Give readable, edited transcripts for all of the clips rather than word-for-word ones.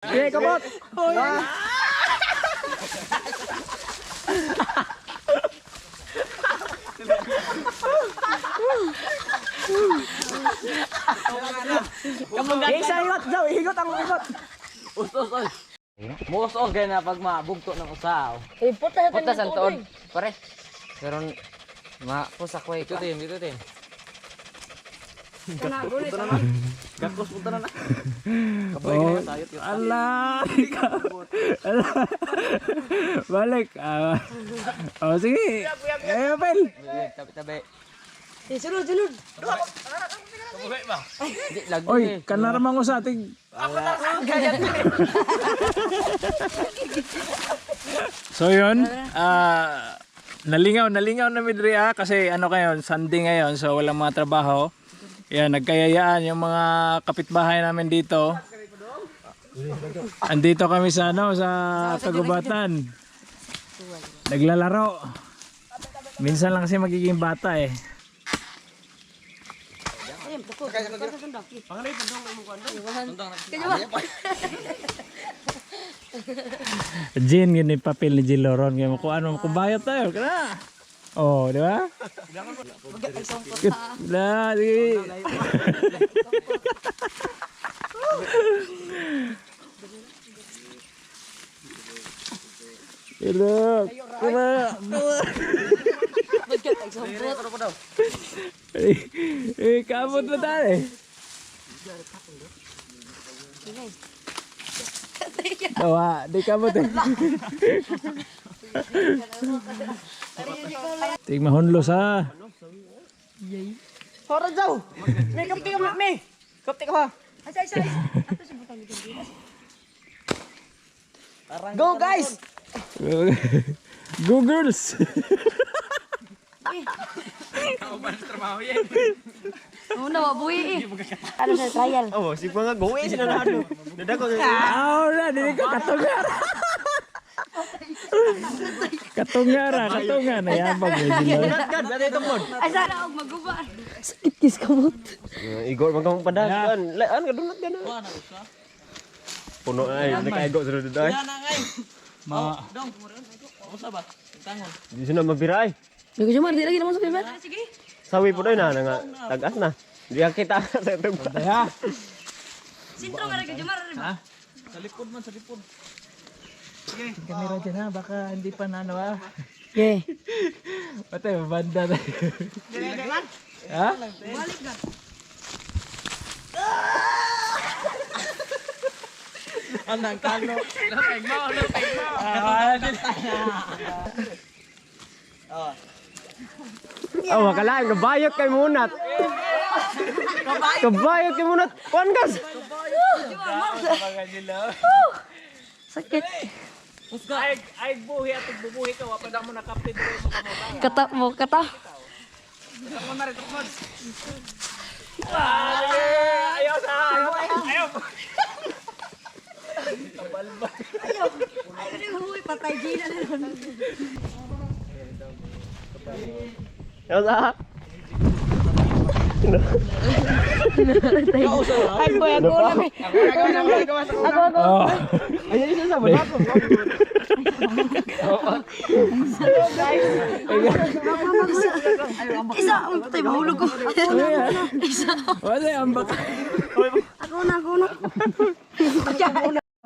Sige, kabot! Isa higot daw, higot ang higot. Us. Muos gaya na pag mabugto ng usaw. Puta sa tuod. Pare. Pero mapusak ko ito din, dito din. Gakos punta na. Kapoy na tayo. Ala, balik. Oh, sige. Pel. Tabi-tabi. Sulod. Di lago Oy, kanarmang ko sa ating. So yun, nalingaw na midri kasi ano kayo, Sunday ngayon, so walang mga trabaho. Yan, nagkayayaan yung mga kapitbahay namin dito. Andito kami sa sa kagubatan. Naglalaro. Minsan lang kasi magiging bata eh. Jin, yun yung papel ni Jin Loron. Kung ano, kung bayad tayo, kana. Oh, di ba? Nah, sige. Look. Kabot mo tayo eh. Tawa, di kabot eh. Tig mahunlos ha. Hora daw. May kapti ka mami. Kapti ka ha. Go guys. Go girls. Una buhi. Ano sa trial? Oh, si mga goe sila na ano. Dadako. Na, dili ka katungar. Katungan ayan pag Kan, dali ito mo. Ay sana og maguba. Sakit kamot. Igor magkang padasan. Laan ka dunat gana. Puno ay nakaigo sa dudod ay. Ma. Usa ba? Tangon. Di sino mabiray. Di ko di lagi naman sa pipat. Sige. Sawi po doy na nga tagas na. Di kita sa tubig. Ya. Sintro ka rin Jumar. Ha? Sa likod. Sige. Kamera dyan ha, baka hindi pa na ano ha. Okay. Patay, banda na. Ha? Balik ka. Anang kano. Lapay mo. Oh, makalain kabayot kay munat. Kabayot kay munat. Kuan gas. Sakit. Ay buhi at bubuhi ka, wapad mo nakapit dito sa kamotan. Kata mo kata. Ako na rin, tukod. Ayaw sa ayaw. Ay, patay gina na nun. Yo sa. Ako na may. Ako. Ayan isa sa baba. Isa, patay mahulog ko. Isa. Wala ang baka. Ako na.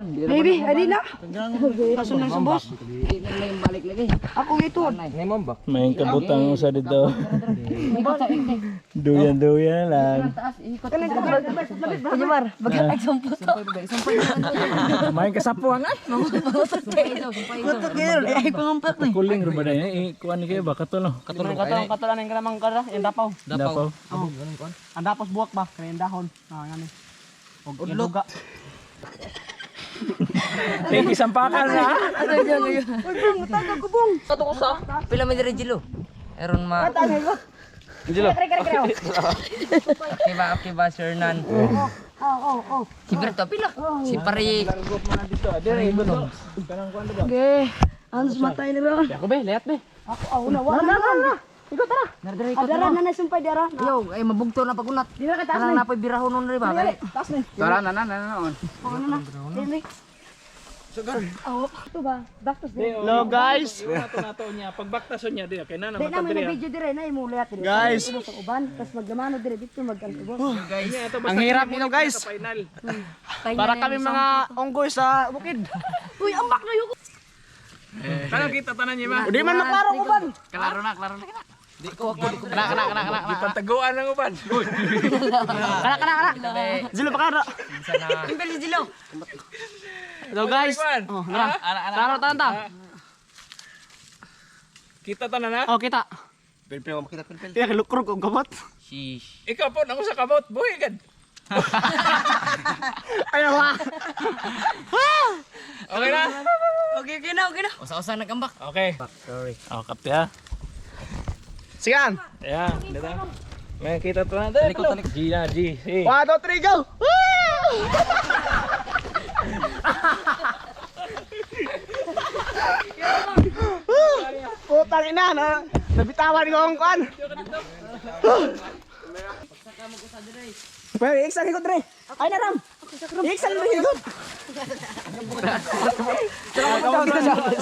Baby, adi na. Kaso na sa boss. Balik lagi. Ako ito. May kabutang sa dito. Duyan lang. Jumar, bagat example to. May kasapuan ah. Ay, pangumpat ni. Kuling rin ba na yun? Kuhan ni kayo ba? Katulong. Katulan ang kalamang kara, yung dapaw. Dapaw. Ang dapos buwak ba? Kaya yung dahon. Ngani. Udlok. Thank you, sampakan na. Ano yun? Kato ko sa. Pila may dire Jilo. Eron ma. Jilo. Akiba Sir Nan. Si Berto pila. Si Pari. Okay. Anus matay ni bro. Ako be, layat be. Ako wala. Ikaw tara. Adara na sumpay dara. Yo, ay mabugto na pagunat. Di na kita taas ni. Napoy birahon nun ri ba? Tara na. Ano na? Dili. Oh, ito ba? Baktas din. Hello guys. Nato niya pag baktason niya dire kay nana Di namin matadiri. na video dire na imulayat dire. Guys. Ubos ang uban, tas maglamano dire dito magkalubos. Ang hirap nito guys. Para kami mga unggoy sa bukid. Uy, ambak na yun. Kana kita tanan niya ba? Di man maklaro uban. Klaro na. Di ko. Kana. Di pantaguan ng uban. Kana. Zilo pa kana. Impel si Zilo. Hello guys. Oh, Klaro tanta. Kita tanan ha? Oh, kita. Pilpil mo kita pilpil. Iya lukrog og gamot. Sheesh. Ikaw po nako sa kabot, boy gad. Ayaw ha. Okay na? Okay na. Usa-usa nagambak. Okay. Sorry. Oh, kape ha. Sigan. Ayan, dito. May kita to na dito. Talikod. G na, G. Hey. 1 2 3 go. Putang ina na. Nabitawan ko ang kuan. Pero iksan higod re. Ay na ram. Iksan mo higod.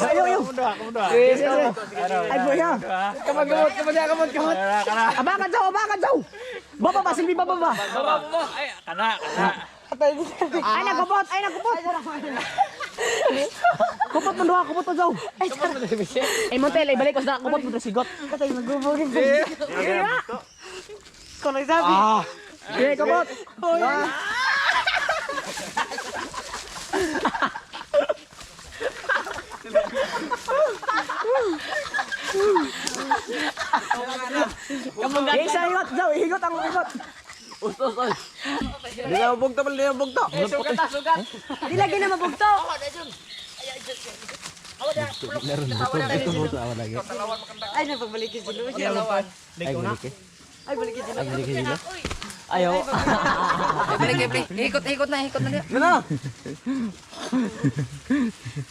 Ayo. Ay boya. Kamot. Abakan daw. Baba ba silbi baba ba? Ay, kana. Ay nagkupot. Kupot mo duha, kupot mo daw. Ay Montel, ay balik ko sa kupot mo na sigot. Katay magubugin. Kono sabi. Sige, kupot. Higot daw, higot ang higot. Di na bugto. Sugat. Di lagi na mabugto. Ay, napagbalikin si Lucia. Ay, balikin si Lucia. Ayaw. Balik. Ikot na niya.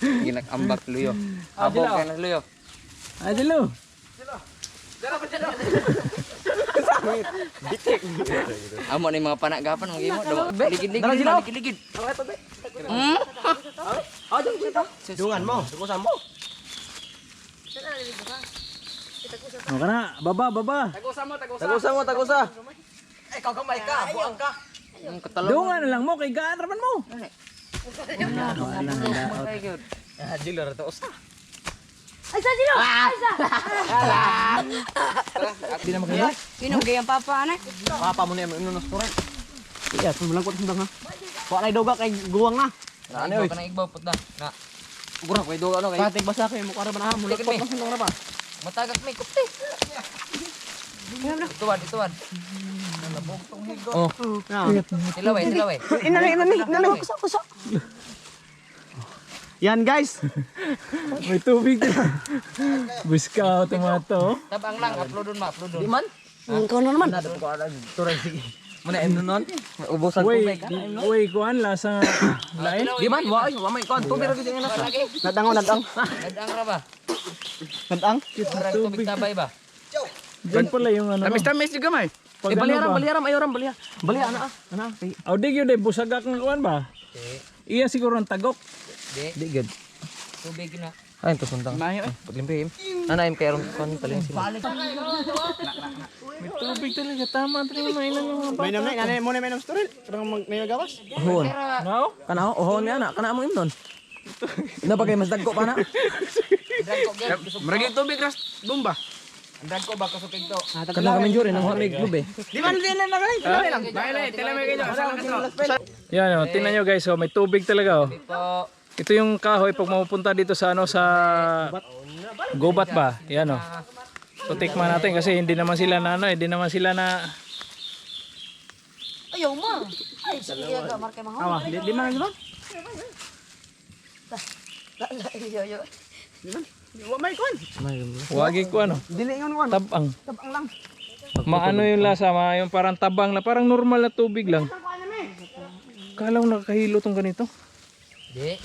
Ginag-ambak luyo. Abog ka na luyo. Adilo. Amo na yung mga panagapan ng imo. Ligid. Dungan mo, sukusan mo. Oh, kana. Baba. Tagusa. Ang katalo. Dungan na lang mo kay gaan raman mo. Ay, sa Zilo! Ay, sa! Di na maganda. Kinugay ang papa, anak. Papa mo na yung inom ng restaurant. Iya, tumalang ko tindang ha. Wa nay doga kay guwang na. Ano ka na igbaw putda. Na. Gura kay doga ano kay. Patig basa kay mo kara ba na mulak Tikid, pa sundang na ba. Matagak may kupti. Ituan. Oh. Tilaway. Inali. Kusa. Yan guys. May tubig din. Buskaw tomato. Tabang lang, uploadon. Di man. Ikaw na naman. Muna em nun. Ubusan Uy, kuan lasa lain. Di man, wa may kon tubig ra gid nga nasa. Nadang. Nadang ra ba? Nadang. Murag tubig tabay ba? Diyan pala yung ano. Tamis juga may. Baliaram ayoram balia. Balia ana. Aw di gyud busagak ng kuan ba? Iya siguro ang tagok. Di good. Tubig na. Ay, ito sundang. Paglimpihim. Anaim kay aron kon paling sila. May tubig talaga tama talaga mainan yung mga bata. May namay, nanay mo na may nam story. Karang may magawas. Ohon. No? Kana ohon ni ana, kana mo imnon. Ina pagay mas dagko pa na. Maragi tubig ras bomba. Andan ko ba kasupig to? Kana kami jure nang may club eh. Di man din na lang. Yan oh, tingnan nyo guys, oh, may tubig talaga oh. Ito yung kahoy pag mapupunta dito sa ano sa gubat ba? Yan oh. So tikman natin kasi hindi naman sila na ano, hindi naman sila na Ayaw mo. Ay, sige ka, marke mga. awa, di man ba? Yo. Wa may kon. Wagi ko ano, Dili ngon kon. tabang. Tabang lang. Maano yung lasa, yung parang tabang na parang normal na tubig lang. Kala ko nakahilo tong ganito. Di.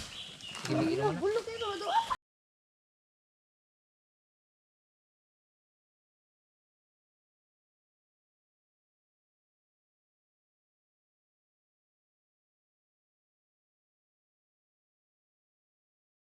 Bulok ito.